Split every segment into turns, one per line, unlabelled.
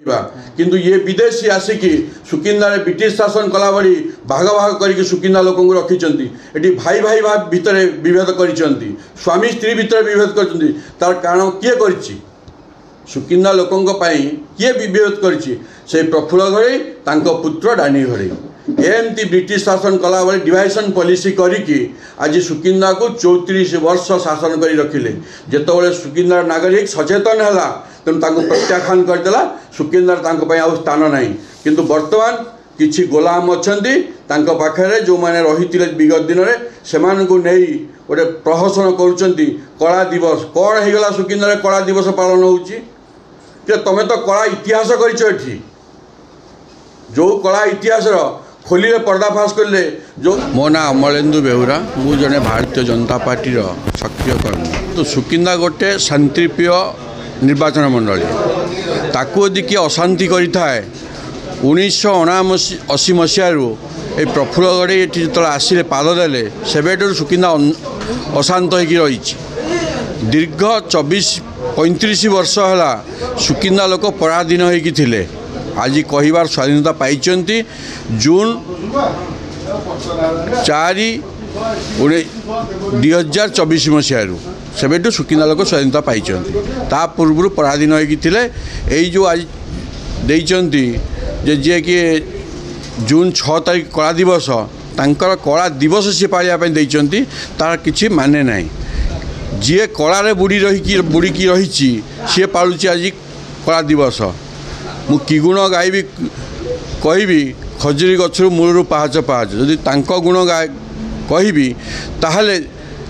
किंतु ये विदेशी आसिकी सुकिंदार ब्रिटिश शासन कला बड़ी भाग भाग करके सुकिंदा लोक रखिंट ये भाई भाई भितर विभेद कर स्वामी स्त्री भितर विभेद कर तार कारण किए कर सुकिंदा लोकों किए विभेद कर प्रफुल्ल घड़े पुत्र डाणी घड़े एमती ब्रिटिश शासन कला बेले डिवाइसन पॉलिसी करिकी आज सुकिंदा को 34 वर्ष शासन कर रखिले जितेबाला सुकिंदार नागरिक सचेतन है तेणु प्रत्याख्यान करदेला सुकिंदार आउ स्थान ना किंतु वर्तमान किछि गोलाम अच्छा पाखे जो मैंने रही विगत दिन में से नहीं गोटे प्रहसन कला दिवस कौन होगला सुकिंदार कला दिवस पालन हो तुम तो कला इतिहास कर जो कला इतिहास खोलिले पर्दाफाश कले जो मो ना अमलेन्दु बेहुरा मु जने भारतीय जनता पार्टी सक्रिय कर्मी तो सुकिंदा गोटे शांतिप्रिय निर्वाचन मंडली ताकू यदि किए अशांति करें 1979 मसीह प्रफुल्लगढ़ ये जो आसिले पाद देले से सुकिंदा अशांत हो रही दीर्घ 24-35 वर्ष है सुकिंदा लोक पराधीन होते आज कहबार स्वाधीनता पाई जून 4 2024 मसीह से सुकिंदा लोक स्वाधीनता पाई ता पूर्व पराधीन होते यही जो आज देती जे कि जून 6 तारीख कला दिवस तांकर कला दिवस सी पाई तार किसी माने ना जी कलारे बुड़ीकी रही सी पालुची आज कला दिवस मु कि गुण गायबी कहबी खजुरी गचर मूलरू पाहाच पाहाच जदि गुण कहबी ताहले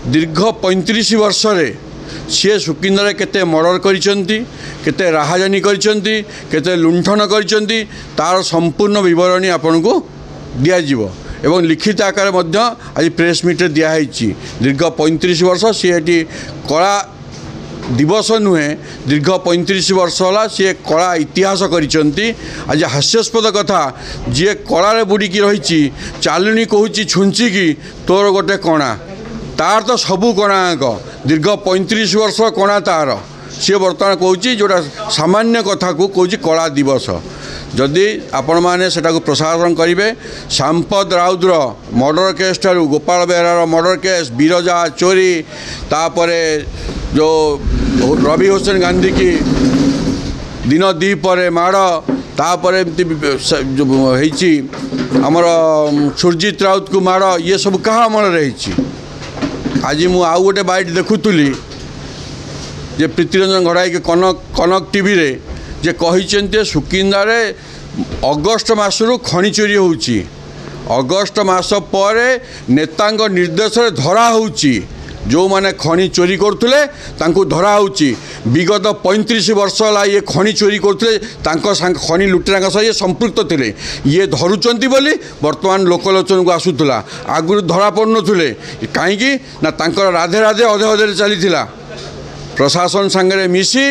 दीर्घ 35 वर्ष सी सुकिंदार केते मर्डर करते राहाजानी करते लुंठन कर तार संपूर्ण विवरणी आपन को दिज्व एवं लिखित आकार आज प्रेस मीट दिखाई दीर्घ 35 वर्ष सी कला दिवस नुहे दीर्घ 35 वर्ष है सी कला इतिहास कर आज हास्यास्पद कथा जी कलारे बुड़ीकी रही चालुनी कहूँ छुंचिकी तोर गोटे कणा तार तो सबू कणाक दीर्घ 35 वर्ष कणा तार सी बर्तमान कहूँ जोटा सामान्य कथा को कहूँ कला दिवस जदि आपण मैंने सेटा को प्रसारण करेंगे सांपद राउतर मर्डर केस ठारू गोपाल बेहरार मर्डर केस बिरजा चोरी तापर जो रवि हुसैन गांधी की दिन दी पर माड़ तापर एमती आमर सुरजीत राउत को माड़ ये सब क्या अमल रही आज मु आउ गोटे बाइट देखुली जे प्रीतिरंजन घड़ाई के कनक टीवी रे जे कही सुकिंदारे अगस्ट मासरू खनि चोरी होउची अगस्ट मास पर नेता निर्देश धरा होउची जो माने खनि चोरी करथुले तांको धरा होउची विगत 35 वर्ष ला ये खनि चोरी करथुले तांको खनि लुटेरा सह ये संपृक्त थिले ये धरुचंती बोली वर्तमान लोकलोचन को आसुतला आगुरु धरा पड़नुले कहीं ना तांकर राधे राधे अधे अधे चलीथिला प्रशासन सांगे मिसी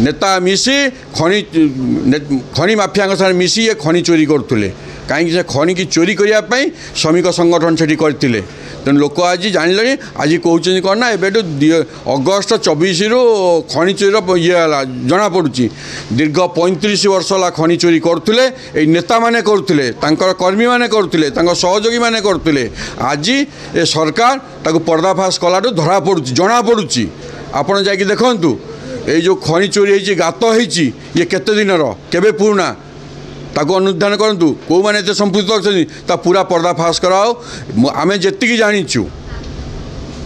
नेता मिसी खनि माफिया साथ मिसी ये खनि चोरी करते कहीं से खनि की चोरी करने श्रमिक संगठन से करते तेणु लोक आज जान आज कहते कौन ना एबेटू अगस्ट 24 रु खनि चोरी ये जना पड़ी दीर्घ 35 वर्ष है खनि चोरी करते नेता माने करते कर्मी माने करते सहयोगी माने करते आज ए सरकार ताको पर्दाफाश कलाटू धरा पड़ू जना पड़ू आपड़ जा देखु ये जो खनि चोरी होती गात होती ये केते दिन केबे पुराना ताको अनुधान करूँ कौ मैंने एत संपृक्त अच्छा पूरा पर्दाफाश कराओ आम जी जाचु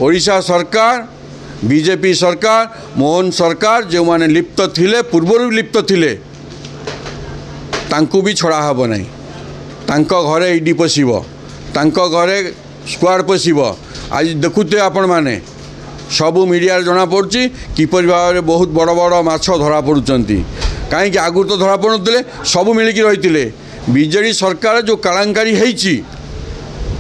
ओडिशा सरकार बीजेपी सरकार मोहन सरकार जो मैंने लिप्त थिले पूर्वर लिप्त थिले तांकु भी छड़ा हब नहीं तांको घरे ईडी पशिब तांको घरे स्क्वाड पशिब आज देखुते आपण माने सबू मीडिया जना पड़ी किपर भाव में बहुत बड़ बड़ माछ धरा पड़ुंट कहीं आगुरी तो धरा पड़ुले सबू मिलिकी रही बीजेडी सरकार जो कलांकारी होती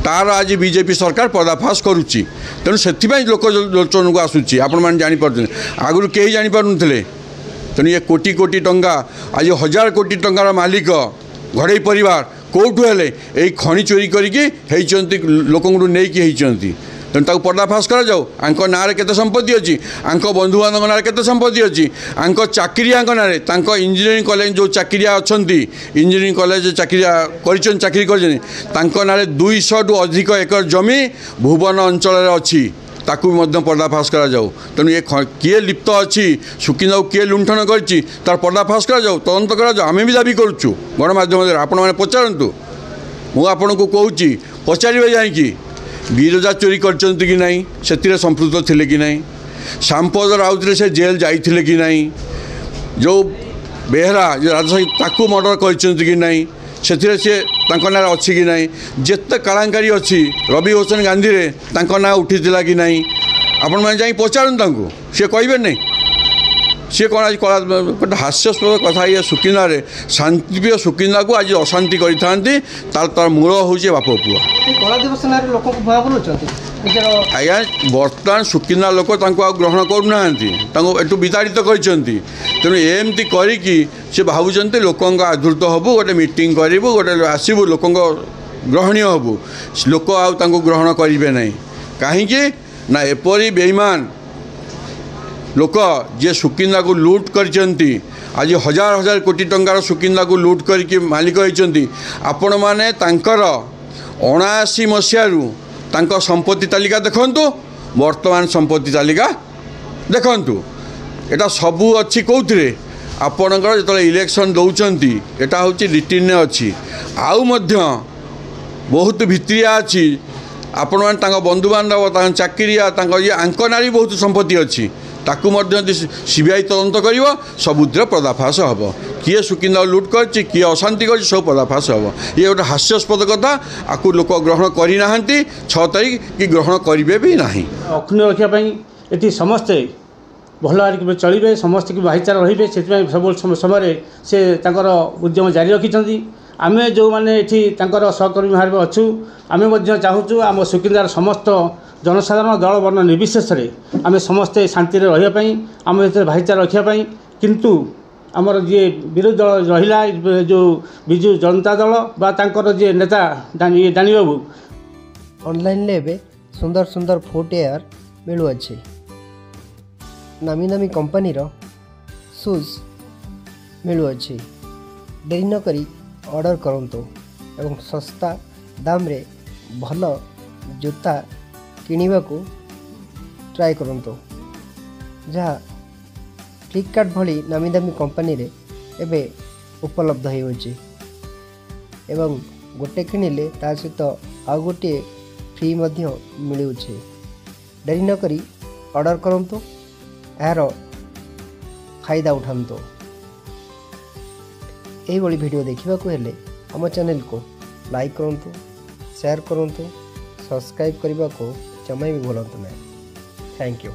तार आज बीजेपी सरकार पर्दाफाश करुच्ची तेणु से लोकलोचन को आसूँ आपण मैंने जापर आगुरी कहीं जापारे तेणु ये कोटी कोटी टंका आज 1000 कोटी टंकार मालिक घड़ई परिवार कौटू हेले यही खनि चोरी करके लोक नहीं तेणु ताको पर्दाफाश करा जाऊ आंक नारे केते संपत्ति अछि आंक बंधु बांधव नारे केते संपत्ति अछि आंक चाकरिया नारे तांको इंजीनियरिंग कॉलेज जो चाकरिया अछंती इंजीनियरिंग कॉलेज चाकरिया करिचन चाकरी करजनी तांको नारे 200 टू अधिक एकर जमी भुवन अंचल रे अछि ताकू भी पर्दाफाश करा जाऊ तेणु ये किए लिप्त अच्छी सुकिंदा किए लुंठन कर तार पर्दाफाश करा जाऊ तदंत करा जाऊ आमे भी दाबी करुचु गणमाध्यम आपण मैंने पचारतु मु आपन को कहूँ पचारे जाकि बिरजा चोरी करचंती कि नहीं से संपृक्त थिले कि नहीं सांपद राउत से जेल जाइथिले कि नहीं जो बेहरा जो राजशाही ताकू मर्डर करचंती कि नहीं से सी नाँ अच्छी कि नहीं जिते कलाकारी अच्छी रवि होसन गांधी रे ना उठी कि नहीं आपण मैंने जाई पचारन सी कहे नहीं सी कौन आज कला गोटे हास्यास्पद कथा ये सुकिंदा रे शांतिप्रिय सुकिंदा को आज अशांति करते तार मूल हूँ बाप पुआ आज्ञा बर्तमान सुकिंदा लोक ग्रहण करूना एटू विताड़ित करते तेणु एमती करी से भावुं लोक आदृत हबू गोटे मीटिंग करूँ गोटे आसबू लोक ग्रहणीय हबू लोक आउ ग्रहण करेंगे ना कहीं ना एपरी बेईमान लोक जे सुकिंदा को लुट करचंती आज हजार हजार कोटी टंकार सुकिंदा को लुट करके मालिक होती आपण मैंने 79 मसीहारू तांको संपत्ति तालिका देखंतु वर्तमान संपत्ति तालिका देखंतु एटा सबू अच्छी कौथिरे आपणकर जो इलेक्शन दौरान एटा हूँ रिटिन अच्छी आउ मध्य बहुत भित्रिया अच्छी आपण मैंने बंधु बांधव चाकरिया ये आंक नारी बहुत संपत्ति अच्छी ताकू सीबीआई तदंत कर सबुद्र पर्दाफाश हम किए सुकिंदा लुट कर किए अशांति कर सब पर्दाफाश हम ये गोटे हास्यास्पद कथा आपको लोक ग्रहण करना 6 तारीख कि ग्रहण करेंगे भी ना
अक्षुण्ण रखापी ये समस्ते भल भाव चलिए समस्त भाईचारा रे सब समय से उद्यम जारी रखिंट आम जो मैंने ये सहकर्मी भाव अच्छू आम चाहूँ आम सुकिंदार समस्त जनसाधारण दल वर्ण निर्विशेष आम समस्ते शांति रही आम भाईचारा रखापी किंतु आमर जी विरोधी दल रहा जो विजु जनता दल बार जी नेता दानी बाबू
ऑनलाइन ले सुंदर सुंदर फुटवेयर मिलुअछि नामी नामी कंपनी शूज मिलुअछि देरी न करी ऑर्डर करंतु एवं सस्ता दाम रे भल जूता किनिबा को ट्राई करंतु जहाँ फ्लिपकार्ट भली नामी दामी कंपनी रे एबे उपलब्ध होइछि एवं गोटे किनिले ता सहित आउ गोटे फ्री मध्य मिलुछि देरी न करी ऑर्डर करंतु यार फायदा उठांतु यही भली वीडियो देखा हेले आम चैनल को लाइक करंतु शेयर करंतु सब्सक्राइब करने को जमा भी भूलु ना। Thank you.